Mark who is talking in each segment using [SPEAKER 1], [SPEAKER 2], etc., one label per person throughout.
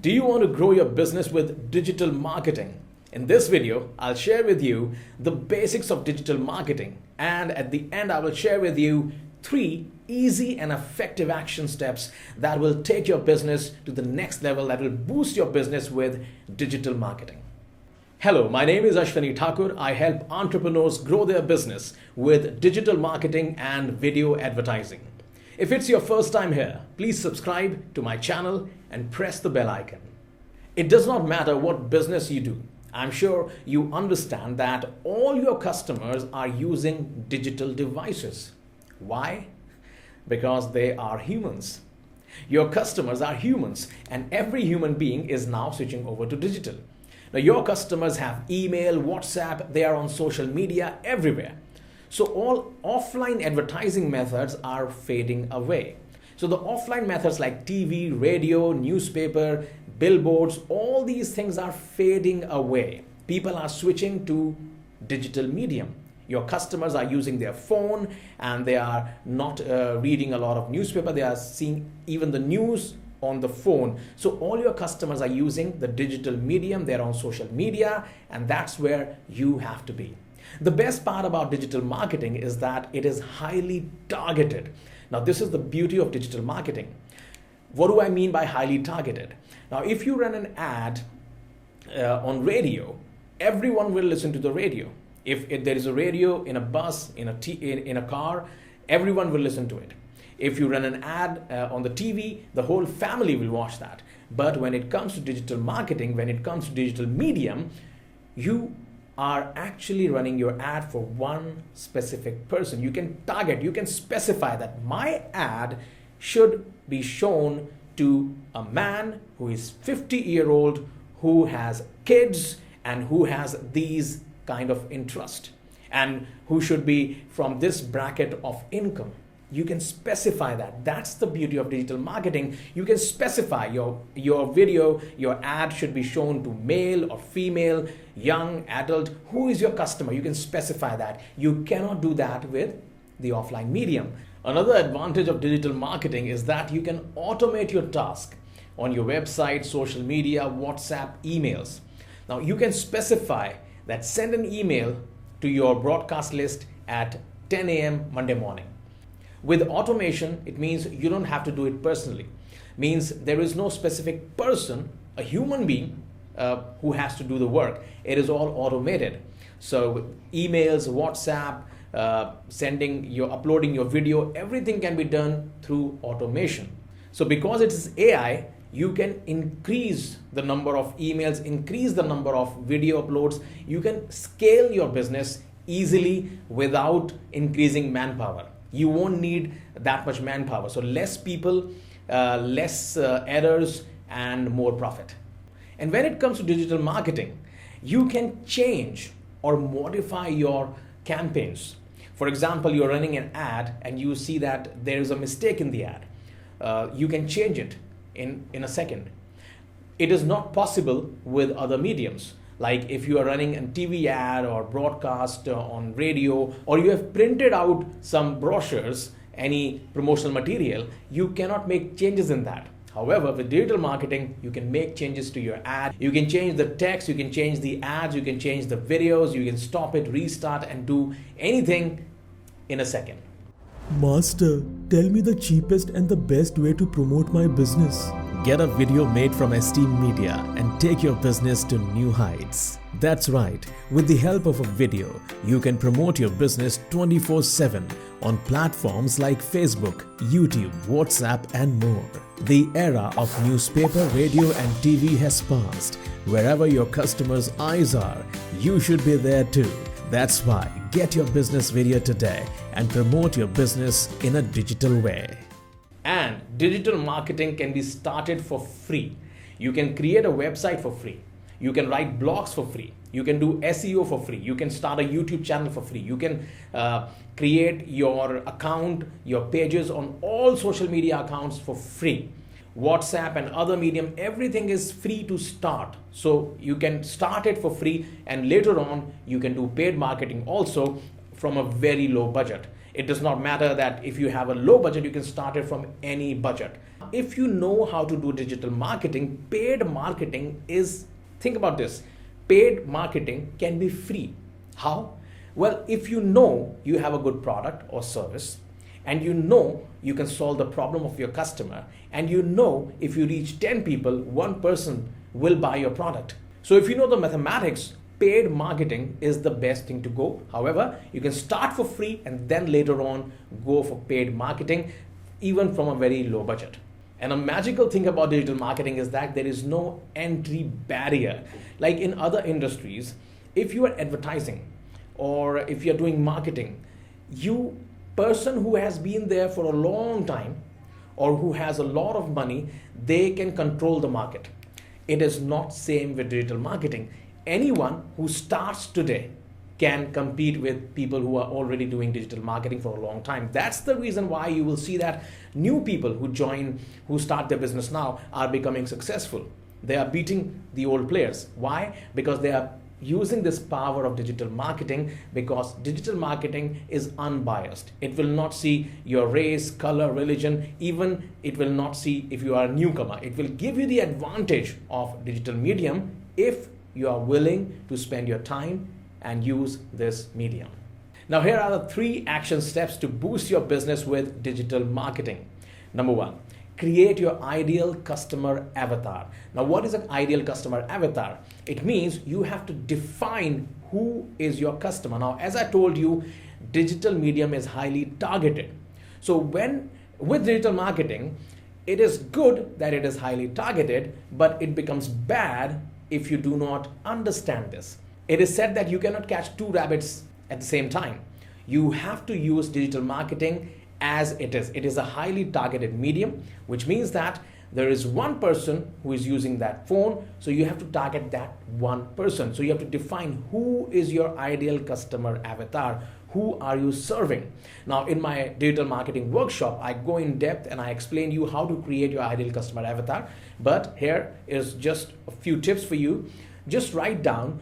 [SPEAKER 1] Do you want to grow your business with digital marketing? In this video, I'll share with you the basics of digital marketing, and at the end I will share with you 3 easy and effective action steps that will take your business to the next level, that will boost your business with digital marketing. Hello, my name is ASHWANI THAKUR. I help entrepreneurs grow their business with digital marketing and video advertising. If it's your first time here, please subscribe to my channel and press the bell icon. It does not matter what business you do. I'm sure you understand that all your customers are using digital devices. Why? Because they are humans. Your customers are humans, and every human being is now switching over to digital. Now, your customers have email, WhatsApp, they are on social media everywhere. So all offline advertising methods are fading away. So the offline methods like TV, radio, newspaper, billboards, all these things are fading away. People are switching to digital medium. Your customers are using their phone and they are not reading a lot of newspaper. They are seeing even the news on the phone. So all your customers are using the digital medium. They're on social media, and that's where you have to be. The best part about digital marketing is that it is highly targeted. Now, this is the beauty of digital marketing. What do I mean by highly targeted? Now, if you run an ad on radio, everyone will listen to the radio. If there is a radio in a bus, in a car, everyone will listen to it. If you run an ad on the TV, the whole family will watch that. But when it comes to digital marketing, when it comes to digital medium, you are actually running your ad for one specific person. You can target, you can specify that my ad should be shown to a man who is 50-year-old, who has kids, and who has these kind of interest, and who should be from this bracket of income. You can specify that. That's the beauty of digital marketing. You can specify your video, your ad should be shown to male or female, young, adult. Who is your customer? You can specify that. You cannot do that with the offline medium. Another advantage of digital marketing is that you can automate your task on your website, social media, WhatsApp, emails. Now you can specify that send an email to your broadcast list at 10 a.m. Monday morning. With automation, it means you don't have to do it personally. Means there is no specific person, a human being, who has to do the work. It is all automated. So emails, WhatsApp, uploading your video, everything can be done through automation. So because it is AI, you can increase the number of emails, increase the number of video uploads. You can scale your business easily without increasing manpower. You won't need that much manpower. So less people, less errors, and more profit. And when it comes to digital marketing, you can change or modify your campaigns. For example, you're running an ad and you see that there is a mistake in the ad. You can change it in a second. It is not possible with other mediums. Like if you are running a TV ad or broadcast on radio, or you have printed out some brochures, any promotional material, you cannot make changes in that. However, with digital marketing, you can make changes to your ad. You can change the text, you can change the ads, you can change the videos, you can stop it, restart, and do anything in a second.
[SPEAKER 2] Master, tell me the cheapest and the best way to promote my business.
[SPEAKER 3] Get a video made from EsTeam MEDIA and take your business to new heights. That's right, with the help of a video, you can promote your business 24/7 on platforms like Facebook, YouTube, WhatsApp, and more. The era of newspaper, radio, and TV has passed. Wherever your customers' eyes are, you should be there too. That's why get your business video today and promote your business in a digital way.
[SPEAKER 1] And digital marketing can be started for free. You can create a website for free. You can write blogs for free. You can do SEO for free. You can start a YouTube channel for free. You can create your account, your pages on all social media accounts for free. WhatsApp and other medium, everything is free to start. So you can start it for free, and later on you can do paid marketing also from a very low budget. It does not matter that if you have a low budget, you can start it from any budget. if you know how to do digital marketing, paid marketing is, think about this, paid marketing can be free. How? Well, if you know you have a good product or service, and you know you can solve the problem of your customer, and you know if you reach 10 people, one person will buy your product. So if you know the mathematics, paid marketing is the best thing to go. However, you can start for free and then later on go for paid marketing, even from a very low budget. And a magical thing about digital marketing is that there is no entry barrier. Like in other industries, if you are advertising or if you're doing marketing, you person who has been there for a long time or who has a lot of money, they can control the market. It is not same with digital marketing. Anyone who starts today can compete with people who are already doing digital marketing for a long time. That's the reason why you will see that new people who start their business now are becoming successful. They are beating the old players. Why? Because they are using this power of digital marketing, because digital marketing is unbiased. It will not see your race, color, religion, even it will not see if you are a newcomer. It will give you the advantage of digital medium if you are willing to spend your time and use this medium. Now here are the 3 action steps to boost your business with digital marketing. Number 1, create your ideal customer avatar. Now what is an ideal customer avatar? It means you have to define who is your customer. Now as I told you, digital medium is highly targeted. So with digital marketing, it is good that it is highly targeted, but it becomes bad if you do not understand this. It is said that you cannot catch 2 rabbits at the same time. You have to use digital marketing as it is. It is a highly targeted medium, which means that there is one person who is using that phone, so you have to target that one person. So you have to define who is your ideal customer avatar. Who are you serving? Now in my digital marketing workshop, I go in depth and I explain you how to create your ideal customer avatar. But here is just a few tips for you. Just write down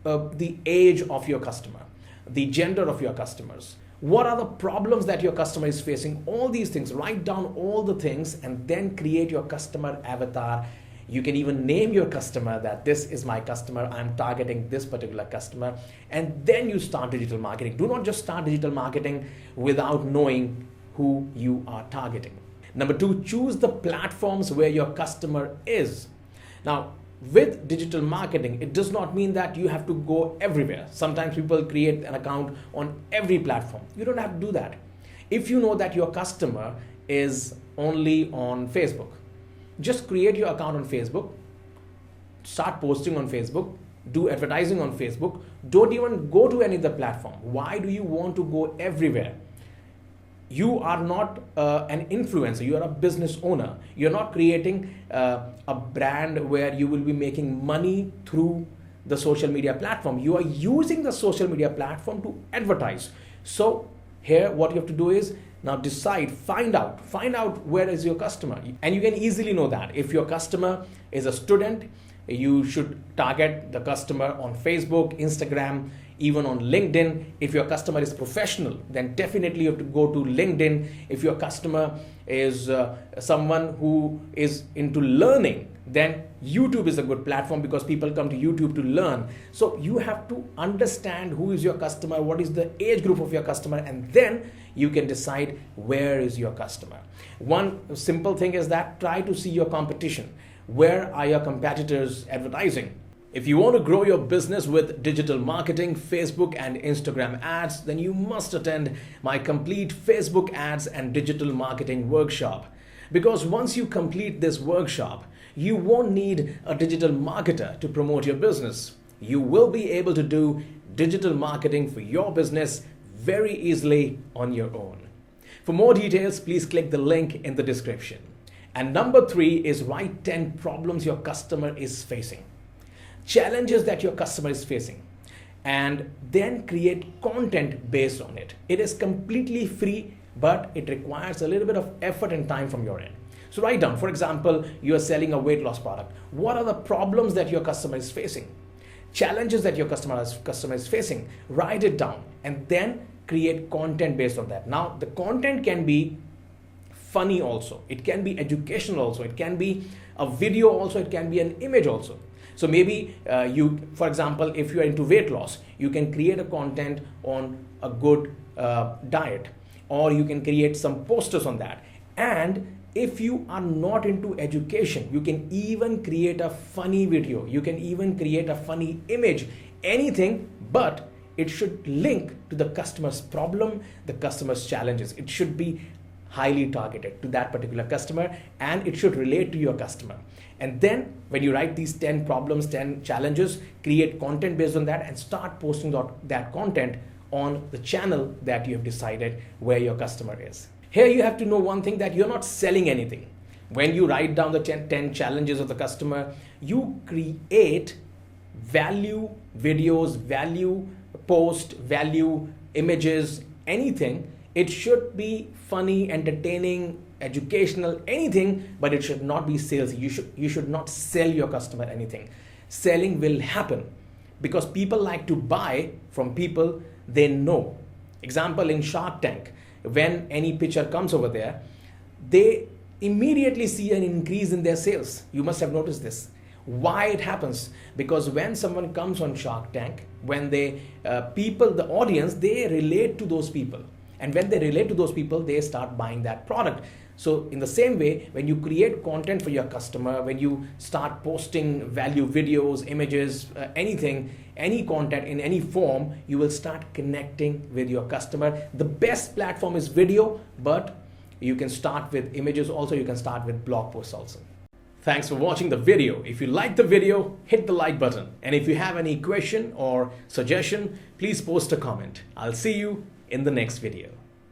[SPEAKER 1] the age of your customer, the gender of your customers. What are the problems that your customer is facing? All these things, write down all the things and then create your customer avatar. You can even name your customer that this is my customer, I'm targeting this particular customer, and then you start digital marketing. Do not just start digital marketing without knowing who you are targeting. Number 2, choose the platforms where your customer is. Now, with digital marketing, it does not mean that you have to go everywhere. Sometimes people create an account on every platform. You don't have to do that. If you know that your customer is only on Facebook, just create your account on Facebook, start posting on Facebook, do advertising on Facebook. Don't even go to any other platform. Why do you want to go everywhere? You are not an influencer, you are a business owner. You're not creating a brand where you will be making money through the social media platform. You are using the social media platform to advertise. So here what you have to do is now decide, find out where is your customer. And you can easily know that. If your customer is a student, you should target the customer on Facebook, Instagram, even on LinkedIn. If your customer is professional, then definitely you have to go to LinkedIn. If your customer is someone who is into learning, then YouTube is a good platform because people come to YouTube to learn. So you have to understand who is your customer, what is the age group of your customer, and then you can decide where is your customer. One simple thing is that try to see your competition. Where are your competitors advertising? If you want to grow your business with digital marketing, Facebook and Instagram ads, then you must attend my complete Facebook ads and digital marketing workshop. Because once you complete this workshop, you won't need a digital marketer to promote your business. You will be able to do digital marketing for your business very easily on your own. For more details, please click the link in the description. And number 3 is write 10 problems your customer is facing. Challenges that your customer is facing, and then create content based on it. It is completely free, but it requires a little bit of effort and time from your end. So write down, for example, you are selling a weight loss product. What are the problems that your customer is facing? Challenges that your customer is facing. Write it down and then create content based on that. Now, the content can be funny also, it can be educational also, it can be a video also, it can be an image also. So maybe for example, if you are into weight loss, you can create a content on a good diet, or you can create some posters on that. And if you are not into education, you can even create a funny video, you can even create a funny image, anything, but it should link to the customer's problem, the customer's challenges. It should be highly targeted to that particular customer, and it should relate to your customer. And then when you write these 10 problems, 10 challenges, create content based on that and start posting that content on the channel that you have decided where your customer is. Here you have to know one thing, that you're not selling anything. When you write down the 10 challenges of the customer, you create value videos, value post, value images, anything. It should be funny, entertaining, educational, anything, but it should not be salesy. You should not sell your customer anything. Selling will happen because people like to buy from people they know. Example, in Shark Tank, when any pitcher comes over there, they immediately see an increase in their sales. You must have noticed this. Why it happens? Because when someone comes on Shark Tank, when the audience, they relate to those people. And when they relate to those people, they start buying that product. So in the same way, when you create content for your customer, when you start posting value videos, images, anything, any content in any form, you will start connecting with your customer. The best platform is video, but you can start with images also. You can start with blog posts also. Thanks for watching the video. If you like the video, hit the like button. And if you have any question or suggestion, please post a comment. I'll see you in the next video.